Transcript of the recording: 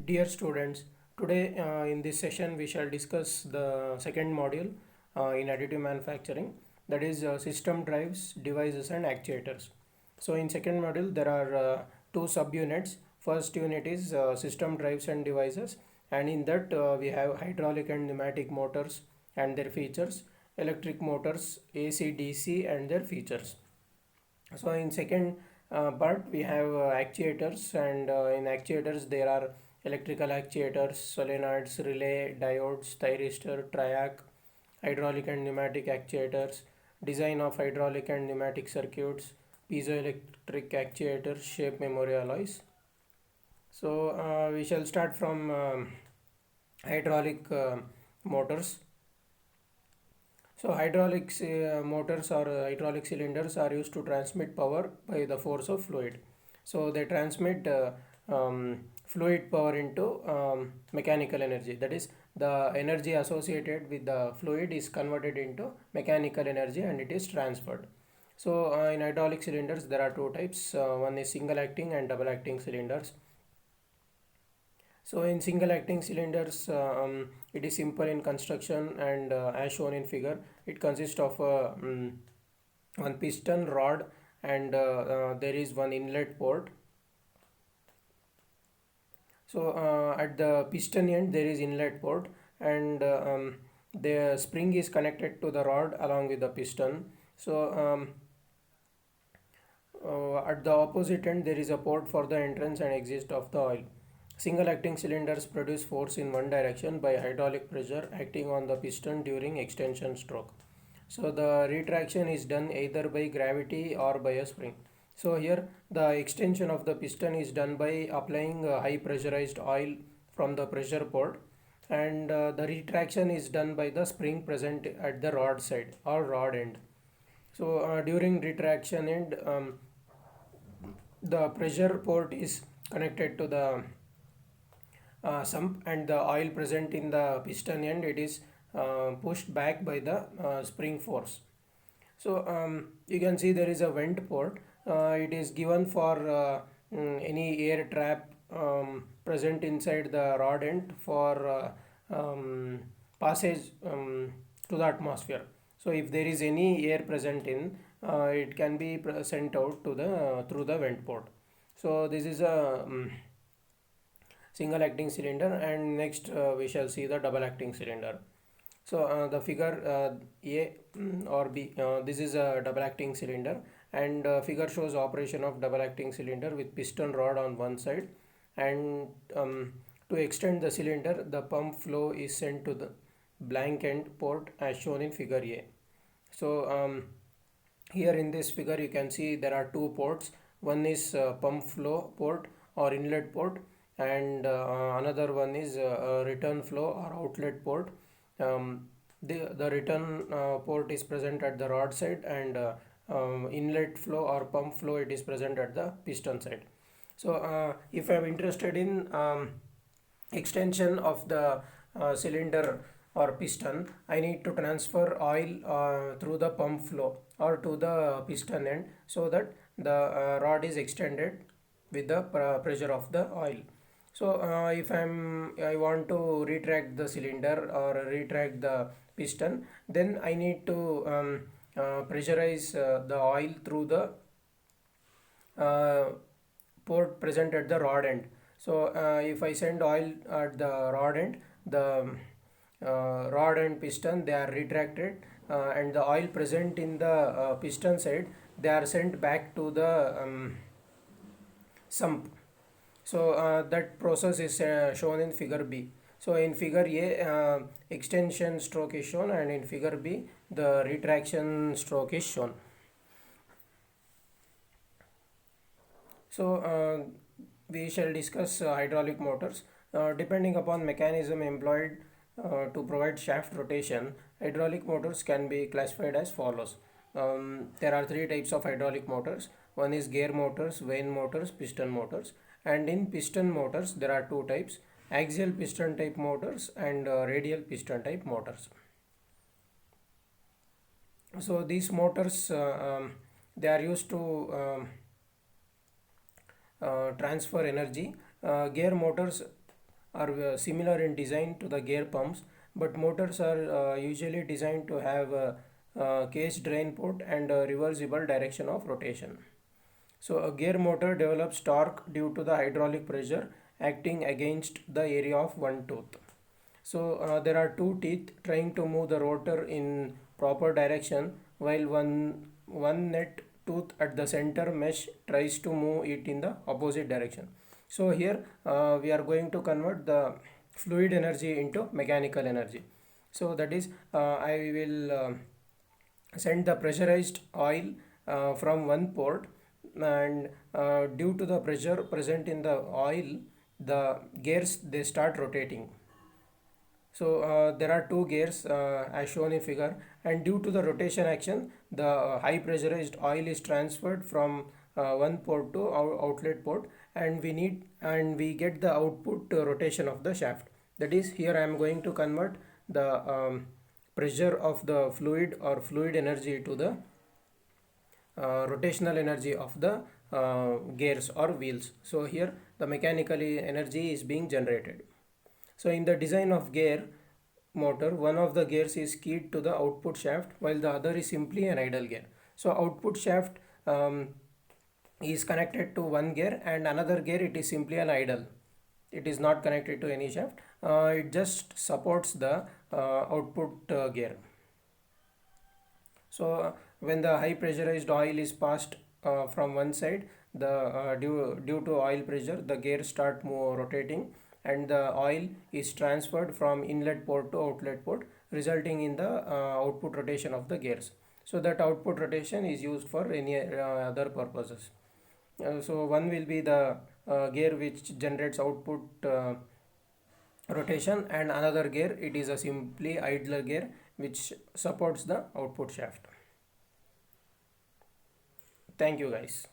Dear students, today in this session we shall discuss the second module in additive manufacturing, that is system drives, devices and actuators. So in second module there are two subunits. First unit is system drives and devices, and in that we have hydraulic and pneumatic motors and their features, electric motors, AC, DC and their features. So in second part we have actuators, and in actuators there are electrical actuators, solenoids, relay, diodes, thyristor, triac, hydraulic and pneumatic actuators, design of hydraulic and pneumatic circuits, piezoelectric actuators, shape memory alloys. So we shall start from hydraulic motors. So hydraulic motors or hydraulic cylinders are used to transmit power by the force of fluid. So they transmit fluid power into mechanical energy. That is, the energy associated with the fluid is converted into mechanical energy and it is transferred. So in hydraulic cylinders there are two types. One is single acting and double acting cylinders. So in single acting cylinders, it is simple in construction, and as shown in figure, it consists of one piston rod, and there is one inlet port. So at the piston end there is inlet port, and the spring is connected to the rod along with the piston. So at the opposite end there is a port for the entrance and exit of the oil. Single acting cylinders produce force in one direction by hydraulic pressure acting on the piston during extension stroke. So the retraction is done either by gravity or by a spring. So here the extension of the piston is done by applying high pressurized oil from the pressure port, and the retraction is done by the spring present at the rod side or rod end. So during retraction end, the pressure port is connected to the sump, and the oil present in the piston end, it is pushed back by the spring force. So you can see there is a vent port. It is given for any air trap present inside the rod end for passage to the atmosphere. So if there is any air present in, it can be sent out to the through the vent port. So this is a single acting cylinder, and next we shall see the double acting cylinder. So the figure A or B, this is a double acting cylinder, and figure shows operation of double acting cylinder with piston rod on one side, and to extend the cylinder the pump flow is sent to the blank end port as shown in figure A. So here in this figure you can see there are two ports. One is pump flow port or inlet port, and another one is return flow or outlet port. The return port is present at the rod side, and inlet flow or pump flow, it is present at the piston side. So if I am interested in extension of the cylinder or piston, I need to transfer oil through the pump flow or to the piston end, so that the rod is extended with the pressure of the oil. So if I want to retract the cylinder or retract the piston, then I need to pressurize the oil through the port present at the rod end. So if I send oil at the rod end, the rod and piston, they are retracted, and the oil present in the piston side, they are sent back to the sump. So that process is shown in figure B. So in figure A, extension stroke is shown, and in figure B, the retraction stroke is shown. So we shall discuss hydraulic motors. Depending upon mechanism employed to provide shaft rotation, hydraulic motors can be classified as follows. There are three types of hydraulic motors. One is gear motors, vane motors, piston motors. And in piston motors there are two types: axial piston type motors and radial piston type motors. So these motors they are used to transfer energy. Gear motors are similar in design to the gear pumps, but motors are usually designed to have a case drain port and a reversible direction of rotation. So a gear motor develops torque due to the hydraulic pressure acting against the area of one tooth. So there are two teeth trying to move the rotor in proper direction, while one net tooth at the center mesh tries to move it in the opposite direction. So here we are going to convert the fluid energy into mechanical energy. So that is, I will send the pressurized oil from one port, and due to the pressure present in the oil, the gears they start rotating. So there are two gears as shown in figure, and due to the rotation action, the high pressurized oil is transferred from one port to our outlet port, and we get the output rotation of the shaft. That is, here I am going to convert the pressure of the fluid or fluid energy to the rotational energy of the gears or wheels. So here the mechanical energy is being generated. So in the design of gear motor, one of the gears is keyed to the output shaft while the other is simply an idle gear. So output shaft is connected to one gear, and another gear it is simply an idle. It is not connected to any shaft. It just supports the output gear. So when the high pressurized oil is passed from one side, the due to oil pressure, the gears start rotating, and the oil is transferred from inlet port to outlet port, resulting in the output rotation of the gears. So that output rotation is used for any other purposes. So one will be the gear which generates output rotation, and another gear it is a simply idler gear which supports the output shaft. Thank you guys.